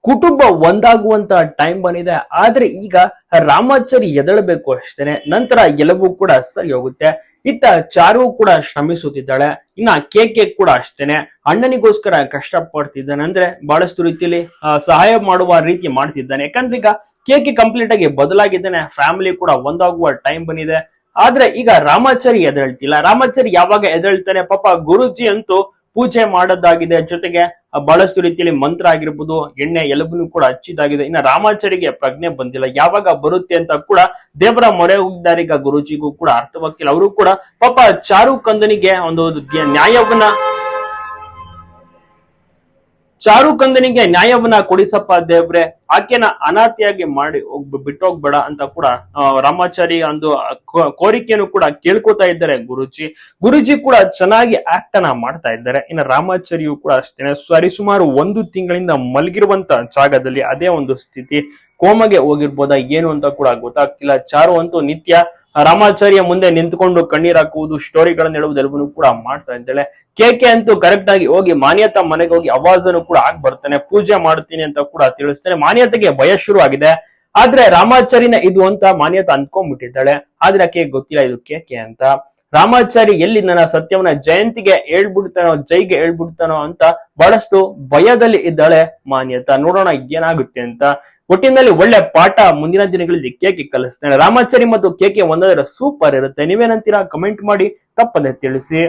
ಕುಟುಂಬ ಒಂದಾಗುವಂತ ಟೈಮ್ ಬಂದಿದೆ. ಆದ್ರೆ ಈಗ ರಾಮಾಚಾರಿ ಎದಳಬೇಕು ಅಷ್ಟೇನೆ, ನಂತರ ಎಲ್ಲವೂ ಕೂಡ ಸರಿ ಹೋಗುತ್ತೆ. ಇತ್ತ ಚಾರು ಕೂಡ ಶ್ರಮಿಸುತ್ತಿದ್ದಾಳೆ. ಇನ್ನ ಕೆ ಕೂಡ ಅಷ್ಟೇನೆ, ಅಣ್ಣನಿಗೋಸ್ಕರ ಕಷ್ಟ ಪಡ್ತಿದ್ದಾನೆ. ಅಂದ್ರೆ ಬಹಳಷ್ಟು ರೀತಿಯಲ್ಲಿ ಸಹಾಯ ಮಾಡುವ ರೀತಿ ಮಾಡ್ತಿದ್ದಾನೆ. ಯಾಕಂದ್ರೆ ಈಗ ಕೆ ಕಂಪ್ಲೀಟ್ ಆಗಿ ಬದಲಾಗಿದ್ದಾನೆ. ಫ್ಯಾಮಿಲಿ ಕೂಡ ಒಂದಾಗುವ ಟೈಮ್ ಬಂದಿದೆ. ಆದ್ರೆ ಈಗ ರಾಮಾಚಾರಿ ಎದಳ್ತಿಲ್ಲ. ರಾಮಾಚಾರಿ ಯಾವಾಗ ಎದಳ್ತಾನೆ, ಪಾಪ ಗುರುಜಿ ಅಂತೂ ಪೂಜೆ ಮಾಡೋದಾಗಿದೆ, ಜೊತೆಗೆ ಬಹಳಷ್ಟು ರೀತಿಯಲ್ಲಿ ಮಂತ್ರ ಆಗಿರ್ಬೋದು, ಎಣ್ಣೆ ಎಲ್ಲವನ್ನೂ ಕೂಡ ಹಚ್ಚಿದಾಗಿದೆ. ಇನ್ನು ರಾಮಾಚಾರಿಗೆ ಪ್ರಜ್ಞೆ ಬಂದಿಲ್ಲ, ಯಾವಾಗ ಬರುತ್ತೆ ಅಂತ ಕೂಡ ದೇವರ ಮೊರೆ ಹೋಗಿದ್ದಾರೆ. ಈಗ ಗುರುಜಿಗೂ ಕೂಡ ಅರ್ಥವಾಗ್ತಿಲ್ಲ. ಅವರು ಕೂಡ ಪಾಪ ಚಾರು ಕಂದನಿಗೆ ಒಂದು ನ್ಯಾಯವನ್ನ ಕೊಡಿಸಪ್ಪ ದೇವ್ರೆ, ಆಕೆನ ಅನಾಥಿಯಾಗಿ ಮಾಡಿ ಬಿಟ್ಟೋಗ್ಬೇಡ ಅಂತ ಕೂಡ ರಾಮಾಚಾರಿ ಒಂದು ಕೋರಿಕೆಯನ್ನು ಕೂಡ ಕೇಳ್ಕೊತಾ ಇದ್ದಾರೆ ಗುರುಜಿ ಕೂಡ ಚೆನ್ನಾಗಿ ಆಕ್ಟ್ ಅನ್ನ ಮಾಡ್ತಾ ಇದ್ದಾರೆ. ಇನ್ನು ರಾಮಾಚಾರಿಯು ಕೂಡ ಅಷ್ಟೇನೆ, ಸರಿಸುಮಾರು 1 ತಿಂಗಳಿಂದ ಮಲಗಿರುವಂತ ಜಾಗದಲ್ಲಿ ಅದೇ ಒಂದು ಸ್ಥಿತಿ, ಕೋಮಗೆ ಹೋಗಿರ್ಬೋದಾ ಏನು ಅಂತ ಕೂಡ ಗೊತ್ತಾಗ್ತಿಲ್ಲ. ಚಾರು ಅಂತೂ ನಿತ್ಯ ರಾಮಾಚಾರ್ಯ ಮುಂದೆ ನಿಂತ್ಕೊಂಡು ಕಣ್ಣೀರ್ ಹಾಕುವುದು, ಸ್ಟೋರಿಗಳನ್ನ ಹೇಳುವುದು ಎಲ್ಲವನ್ನೂ ಕೂಡ ಮಾಡ್ತಾ ಇದ್ದಾಳೆ. ಕೆ ಅಂತೂ ಕರೆಕ್ಟ್ ಆಗಿ ಹೋಗಿ ಮಾನ್ಯತಾ ಮನೆಗೆ ಹೋಗಿ ಅವಾಜನ್ನು ಕೂಡ ಆಗ್ ಬರ್ತಾನೆ, ಪೂಜೆ ಮಾಡ್ತೀನಿ ಅಂತ ಕೂಡ ತಿಳಿಸ್ತಾನೆ. ಮಾನ್ಯತೆಗೆ ಭಯ ಶುರು ಆಗಿದೆ. ಆದ್ರೆ ರಾಮಾಚಾರಿನ ಇದು ಅಂತ ಮಾನ್ಯತಾ ಅಂದ್ಕೊಂಡ್ಬಿಟ್ಟಿದ್ದಾಳೆ. ಆದ್ರೆ ಆಕೆ ಗೊತ್ತಿಲ್ಲ ಇದು ಕೆ ಅಂತ. ರಾಮಾಚಾರಿ ಎಲ್ಲಿ ನನ್ನ ಸತ್ಯವನ್ನ ಜಯಂತಿಗೆ ಹೇಳ್ಬಿಡ್ತಾನೋ, ಜೈಗೆ ಹೇಳ್ಬಿಡ್ತಾನೋ ಅಂತ ಬಹಳಷ್ಟು ಭಯದಲ್ಲಿ ಇದ್ದಾಳೆ ಮಾನ್ಯತಾ. ನೋಡೋಣ ಏನಾಗುತ್ತೆ ಅಂತ. ಒಟ್ಟಿನಲ್ಲಿ ಒಳ್ಳೆ ಪಾಠ ಮುಂದಿನ ದಿನಗಳಲ್ಲಿ ಕೆ ಕಲಿಸ್ತಾನೆ. ರಾಮಾಚಾರಿ ಮತ್ತು ಕೆ ಒಂದಾದ್ರೆ ಸೂಪರ್ ಇರುತ್ತೆ. ನೀವೇನಂತೀರಾ? ಕಮೆಂಟ್ ಮಾಡಿ, ತಪ್ಪದೆ ತಿಳಿಸಿ.